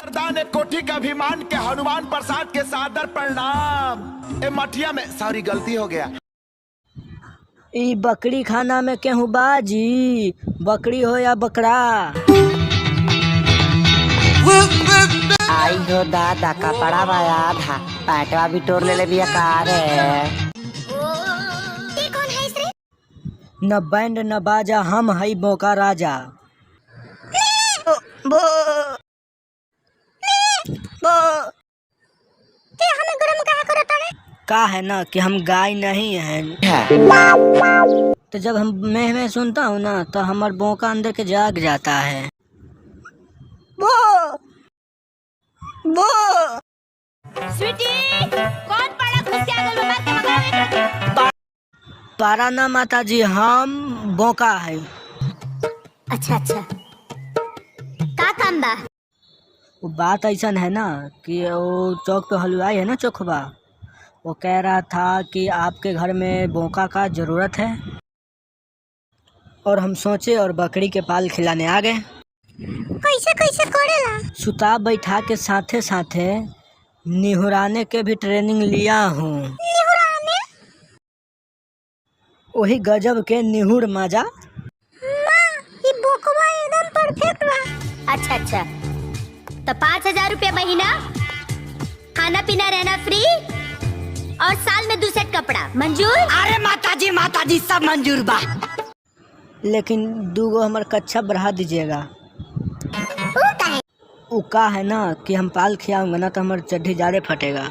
मर्दान कोठी का अभिमान के हनुमान प्रसाद के सादर प्रणाम। ए मठिया में सॉरी गलती हो गया। ई बकरी खाना में केहू बाजी, बकरी हो या बकरा। आई हो दादा कपड़ा वाया था, पैटवा भी तोड़ ले बिया कार है। न बैंड न बाजा, हम हई बोका राजा। का है ना कि हम गाय नहीं हैं। तो जब हम मैं सुनता हूँ ना तो हमार बोका अंदर के जाग जाता है। बो बो स्वीटी, कौन पड़ा घुस के आगल में मार के भगावे? पारा ना माता जी, हम बोका है। अच्छा अच्छा, का काम बा? वो बात ऐसा है ना कि वो चौक पे हलवाई है ना चोखबा, वो कह रहा था कि आपके घर में बोका का ज़रूरत है, और हम सोचे और बकरी के पाल खिलाने आ गए। कैसे कैसे करेला? सुता बैठा के साथे साथे निहुराने के भी ट्रेनिंग लिया हूँ। निहुराने? वही गजब के निहुर मजा। माँ, ये बोकवा एकदम परफेक्ट बा। अच्छा अच्छा, तो 5,000 रुपया महीना, खाना पीना रहना फ्री, और साल में 2 सेट कपड़ा मंजूर? अरे माता जी सब मंजूर बा। लेकिन 2 हमार कच्छा बढ़ा दीजिएगा। वो का है ना कि हम पाल खियाऊंगा ना तो हमारी चड्ढी ज़्यादा फटेगा।